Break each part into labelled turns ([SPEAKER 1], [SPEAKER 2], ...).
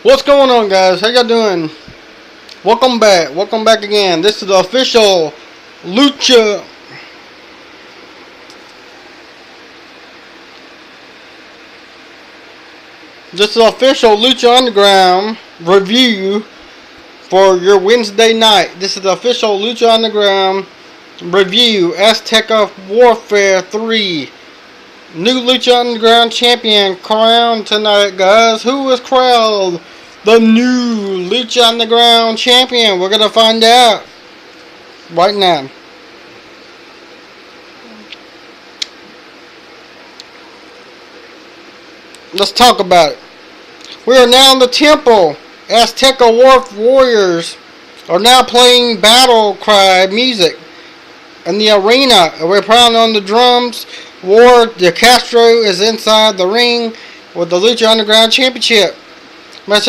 [SPEAKER 1] What's going on, guys? How y'all doing? Welcome back. Welcome back again. This is the official Lucha. This is the official Lucha Underground review for your Wednesday night. This is the official Lucha Underground review. Aztec Warfare 3. New Lucha Underground champion crowned tonight, guys. Who was crowned the new Lucha Underground champion? We're gonna find out right now. Let's talk about it. We are now in the temple. Aztec warriors are now playing battle cry music in the arena. We're pounding on the drums. De Castro is inside the ring with the Lucha Underground Championship. Matt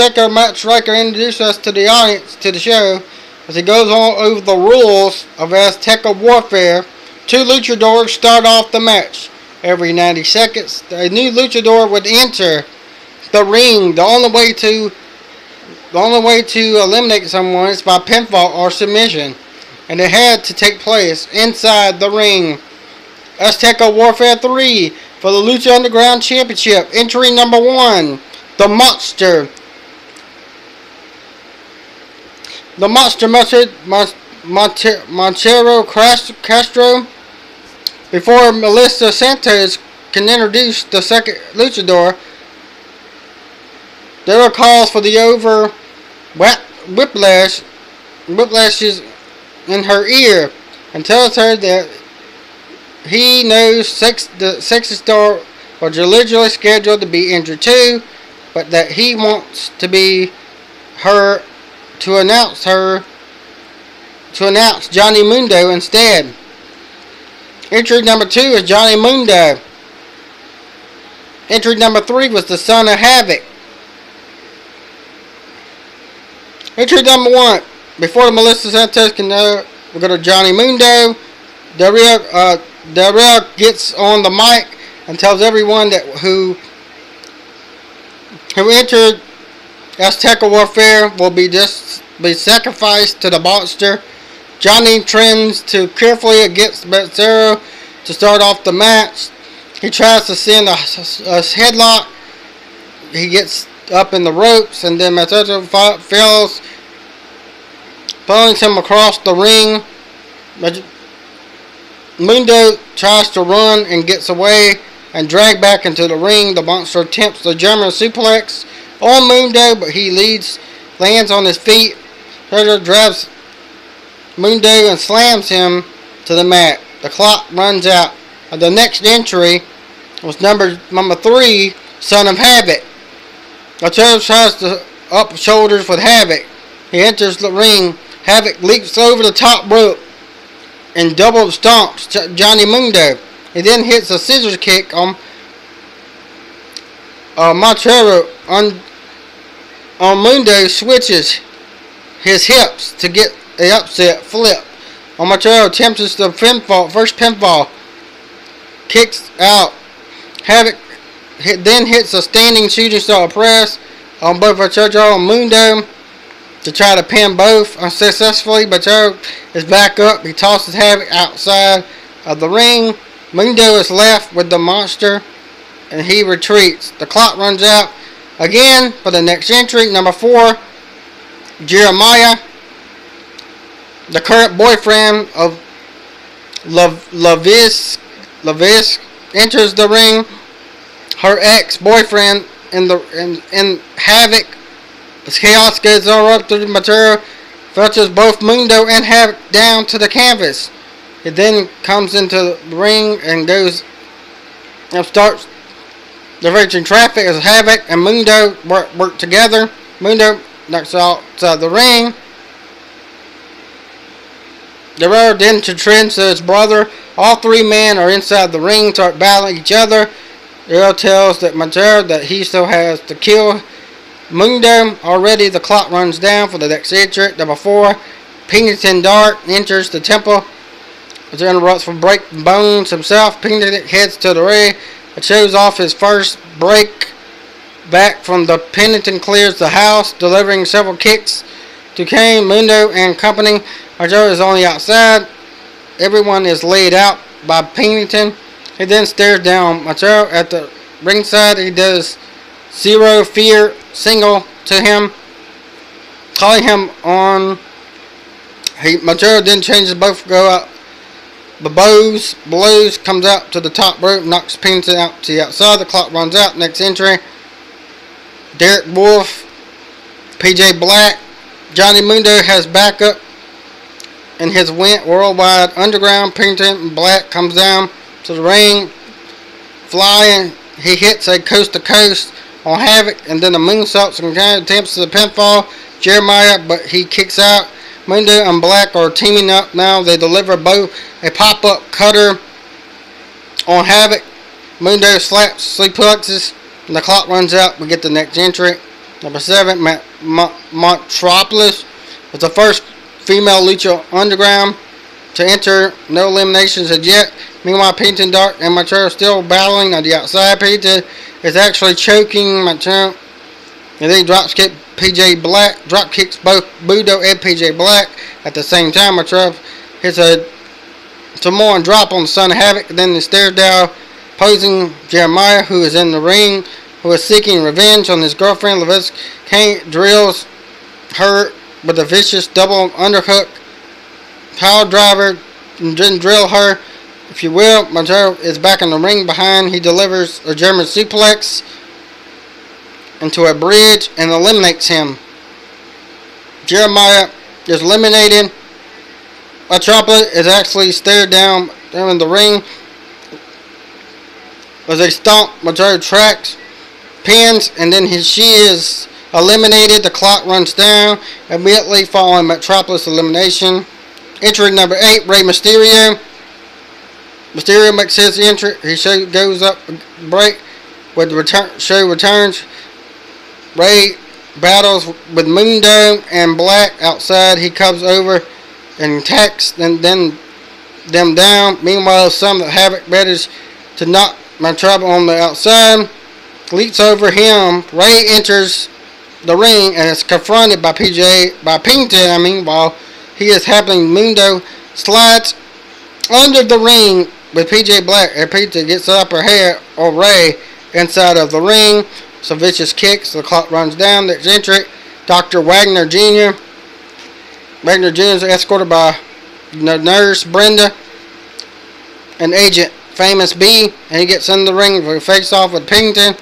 [SPEAKER 1] Striker introduced us to the audience to the show as he goes on over the rules of Aztec Warfare. Two luchadors start off the match. Every 90 seconds, a new luchador would enter the ring. The only way to eliminate someone is by pinfall or submission, and it had to take place inside the ring. Aztec Warfare 3 for the Lucha Underground Championship. Entry number 1, the Monster. The Monster Montero Castro. Before Melissa Santos can introduce the second luchador, there are calls for the over whiplashes in her ear and tells her that he knows the sexy star was originally scheduled to be injured too, but that he wants to be her to announce Johnny Mundo instead. Entry number 2 is Johnny Mundo. Entry number 3 was the Son of Havoc. Entry number 1, before Melissa Santos can know, we go to Johnny Mundo. Darrell gets on the mic and tells everyone that who entered Aztec Warfare will be sacrificed to the Monster. Johnny trends to carefully against Becerra to start off the match. He tries to send a headlock. He gets up in the ropes, and then Becerra fails, pulling him across the ring. Mundo tries to run and gets away and dragged back into the ring. The Monster attempts the German suplex on Mundo, but he lands on his feet. Treasure grabs Mundo and slams him to the mat. The clock runs out. The next entry was number 3, Son of Havoc. The Treasure tries to up shoulders with Havoc. He enters the ring. Havoc leaps over the top rope and double stomps Johnny Mundo. He then hits a scissors kick on Montero. On Mundo switches his hips to get the upset flip. Montero attempts the first pinfall. Kicks out. Havoc then hits a standing shooting star press on both Montero and Mundo to try to pin both unsuccessfully. Montero is back up. He tosses Havoc outside of the ring. Mundo is left with the Monster and he retreats. The clock runs out again for the next entry. Number 4, Jeremiah, the current boyfriend of Lavis, enters the ring. Her ex-boyfriend in Havoc. As chaos goes all up to the material, fetches both Mundo and Havoc down to the canvas. It then comes into the ring and goes and starts diverging traffic as Havoc and Mundo work together. Mundo knocks outside the ring. Guerrero then trends to his brother. All 3 men are inside the ring, start battling each other. Guerrero tells Montero that he still has to kill Mundo. Already the clock runs down for the next entry. Number 4, Pennington Dark enters the temple. It interrupts from Break Bones himself. Pennington heads to the ring. It shows off his first break back from the Pennington clears the house, delivering several kicks to Kane, Mundo, and company. Argento is on the outside. Everyone is laid out by Pennington. He then stares down Machado at the ringside. He does zero fear single to him, calling him on. Machado then changes, both go out. The blows comes out to the top rope, knocks Pennington out to the outside. The clock runs out. Next entry, Derek Wolf, PJ Black, Johnny Mundo has backup in his worldwide underground. Pennington and Black comes down to the ring, flying. He hits a coast to coast on Havoc, and then the moonsaults and kind of attempts the pinfall Jeremiah, but he kicks out. Mundo and Black are teaming up now. They deliver both a pop-up cutter on Havoc. Mundo slaps, suplexes, and the clock runs out. We get the next entry. Number 7, Metropolis was the first female Lucha Underground to enter. No eliminations as yet. Meanwhile, Pennington, Dark, and Machado are still battling on the outside. Pennington is actually choking Machado, and then he dropkick PJ Black. Drop kicks both Mundo and PJ Black at the same time. Machado hits a Samoan drop on the Son of Havoc, and then he stares down, posing Jeremiah, who is in the ring, who is seeking revenge on his girlfriend. Levis Kane drills her with a vicious double underhook power driver, and then drill her, if you will. Machado is back in the ring behind. He delivers a German suplex into a bridge and eliminates him. Jeremiah is eliminated. Metropolis is actually stared down in the ring as they stomp. Machado tracks, pins, and then she is eliminated. The clock runs down immediately following Metropolis elimination. Entry number 8, Rey Mysterio. Mysterio makes his entry. He goes up break with show returns. Rey battles with Mundo and Black outside. He comes over and attacks them down. Meanwhile, some of Havoc manages to knock Metropolis on the outside. Leaps over him. Rey enters the ring and is confronted by Pennington. While he is happening, Mundo slides under the ring with PJ Black, and Pennington gets up her hair on Rey inside of the ring. Some vicious kicks. The clock runs down. There's entry. Dr. Wagner Jr. Wagner Jr. is escorted by nurse Brenda and Agent Famous B, and he gets in the ring for a face-off with Pennington.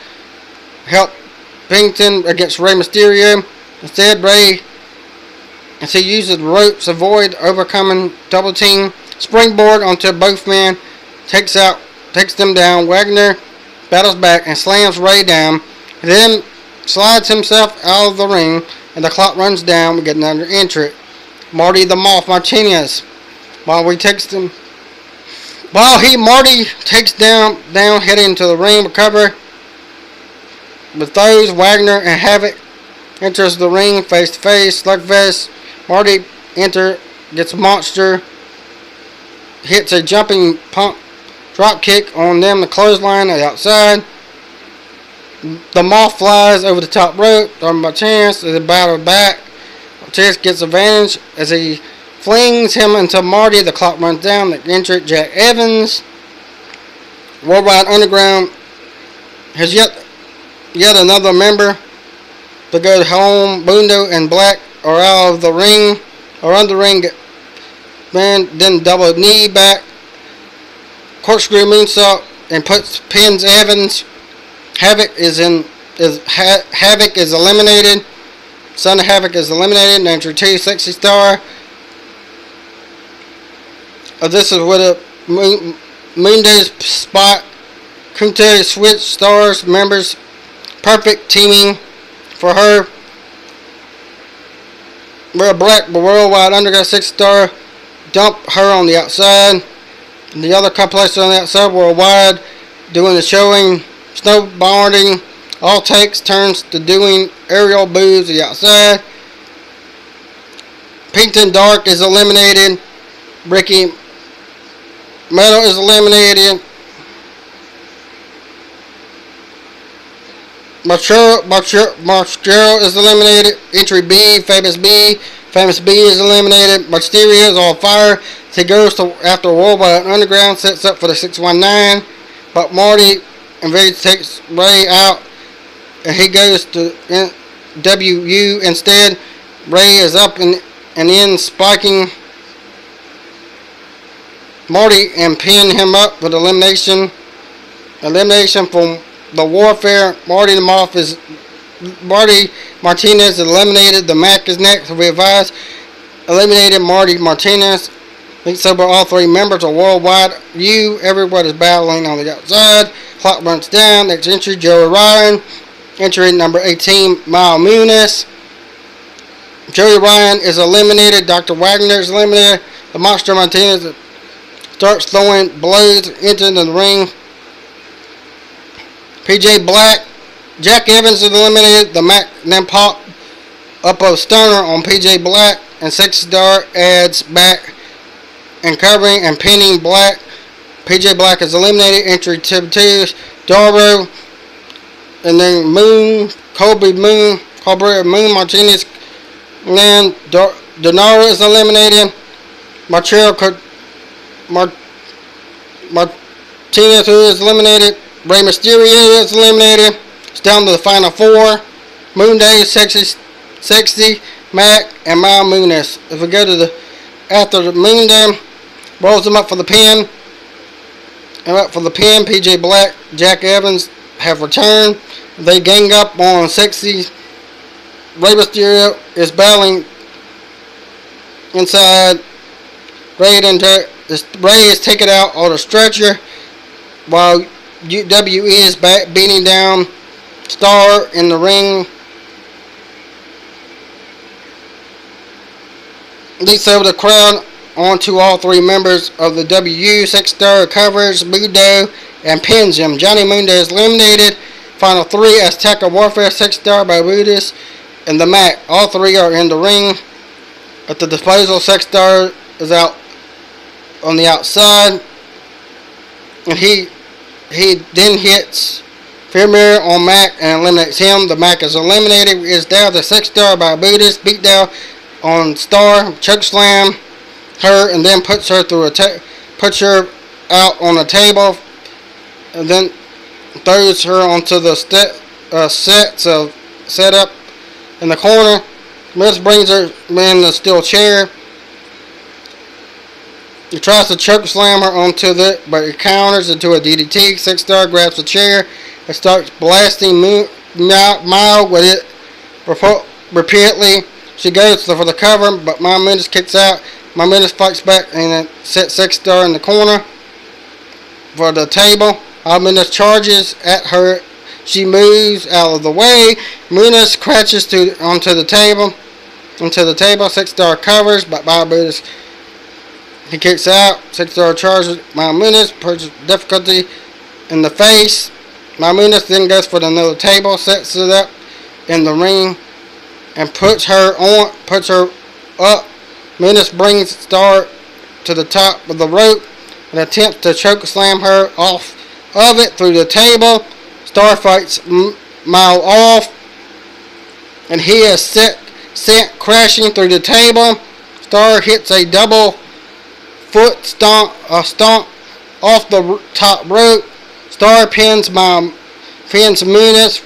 [SPEAKER 1] Help Pennington against Rey Mysterio. Instead, Rey, as he uses the ropes to avoid overcoming double team, springboard onto both men, takes them down. Wagner battles back and slams Rey down. He then slides himself out of the ring, and the clock runs down. We get another entry. Marty the Moth Martinez. Marty takes down, heading to the ring, recover. With those, Wagner and Havoc enters the ring face to face. Slugfest. Marty gets a monster, hits a jumping pump drop kick on them. The clothesline at the outside. The Moth flies over the top rope. Martinez is battled back. Martinez gets advantage as he flings him into Marty. The clock runs down. The entry, Jack Evans. Worldwide Underground has yet another member to go home. Mundo and Black are out of the ring, or on the ring. Then double knee back, corkscrew moonsault, and pins Evans. Havoc is eliminated. Son of Havoc is eliminated. Entry 2, Sexy Star. This is with a Mundo's spot. Kunte switch stars members. Perfect teaming for her. We're Black, the worldwide Underground 6-star. Dump her on the outside. And the other complex on the outside, worldwide, doing the showing, snowboarding, all takes turns to doing aerial moves to the outside. Pennington Dark is eliminated. Ricky Metal is eliminated. Marshall is eliminated. Entry B, Famous B. Famous B is eliminated. Mysterio is on fire. He goes to after Worldwide Underground, sets up for the 619. But Marty invades, takes Ray out, and he goes to WU instead. Ray is up and in, spiking Marty and pin him up with elimination. Elimination from the Warfare. Marty Martinez is eliminated. The Mac is next. We advise eliminated Marty Martinez. So all three members are Worldwide U. Everybody's battling on the outside. Clock runs down. Next entry, Joey Ryan. Entry number 18, Mal Muniz. Joey Ryan is eliminated. Dr. Wagner is eliminated. The Monster Martinez starts throwing blows into the ring. PJ Black, Jack Evans is eliminated. The Mac then pop up a stunner on PJ Black, and Sexy Star adds back and covering and pinning Black. PJ Black is eliminated. Entry 2, Doro, and then Cobra Moon Martinez. And then Donaro is eliminated. Martinez is eliminated. Rey Mysterio is eliminated. It's down to the final four. Moonday, Sexy, Mac, and Mal Muniz. If we go to after the Moonday, rolls them up for the pin. And up for the pin, PJ Black, Jack Evans have returned. They gang up on Sexy. Rey Mysterio is battling inside. Rey is taken out on a stretcher while WWE is beating down Star in the ring. Leads over the crowd onto all three members of the WU. Sexy Star covers Mundo and pins him. Johnny Mundo is eliminated. Final three, Aztec Warfare, Sexy Star by Buddhist, and the Mac. All three are in the ring. At the disposal, Sexy Star is out on the outside, and he then hits Fear on Mac and eliminates him. The Mac is eliminated. Is down to Sexy Star by Buddhist. Beat down on Star, chokeslam her, and then puts her through puts her out on a table, and then throws her onto the set up in the corner. Miz brings her in the steel chair. He tries to choke slam her onto but he counters into a DDT. Sexy Star grabs the chair and starts blasting Mile with it repeatedly. She goes for the cover, but Mal Muniz kicks out. Mal Muniz fights back and then sets Sexy Star in the corner for the table. Mal Muniz charges at her. She moves out of the way. Muniz crashes onto the table. Sexy Star covers, but Mal Muniz, he kicks out. Sexy Star charges Mal Muniz, pushes difficulty in the face. Mal Muniz then goes for another table, sets it up in the ring, and puts her up. Muniz brings Star to the top of the rope and attempts to choke slam her off of it through the table. Star fights Mile off, and he is sent crashing through the table. Star hits a double foot stomp off the top rope. Star pins Muniz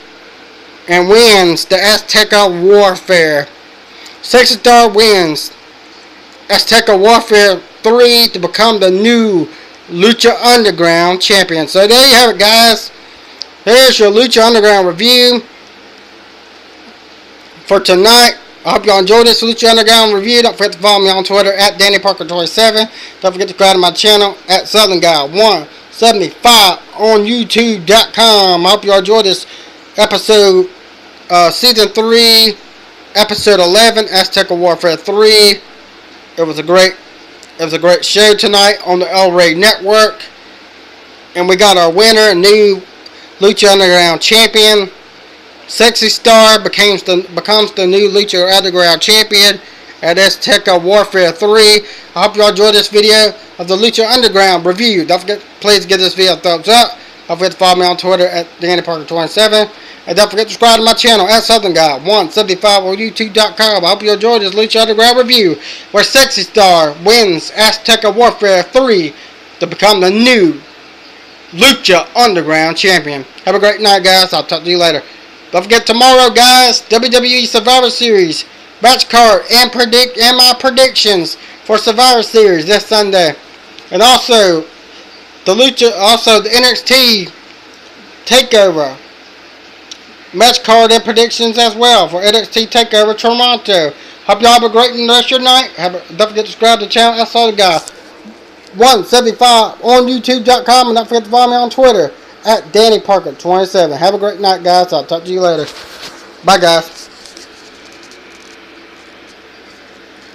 [SPEAKER 1] and wins the Aztec Warfare. Sexy Star wins Aztec Warfare 3 to become the new Lucha Underground champion. So there you have it, guys. Here's your Lucha Underground review for tonight. I hope y'all enjoyed this Lucha Underground review. Don't forget to follow me on Twitter at DannyParker27. Don't forget to subscribe to my channel at Southern Guy 175 on YouTube.com. I hope y'all enjoyed this episode, Season 3, Episode 11, Aztec Warfare 3. It was a great show tonight on the El Rey Network. And we got our winner, new Lucha Underground champion. Sexy Star becomes the new Lucha Underground champion at Aztec Warfare 3. I hope you all enjoyed this video of the Lucha Underground review. Don't forget, please give this video a thumbs up. Don't forget to follow me on Twitter at DannyParker27. And don't forget to subscribe to my channel at Southern Guy 175 on YouTube.com. I hope you enjoyed this Lucha Underground review, where Sexy Star wins Aztec Warfare 3 to become the new Lucha Underground champion. Have a great night, guys. I'll talk to you later. Don't forget tomorrow, guys, WWE Survivor Series match card and my predictions for Survivor Series this Sunday, and also the NXT Takeover match card and predictions as well for NXT Takeover Toronto. Hope y'all have a great rest of your night. Don't forget to subscribe to the channel. That's all the guy 175 on YouTube.com, and don't forget to follow me on Twitter at DannyParker27. Have a great night, guys. I'll talk to you later. Bye, guys.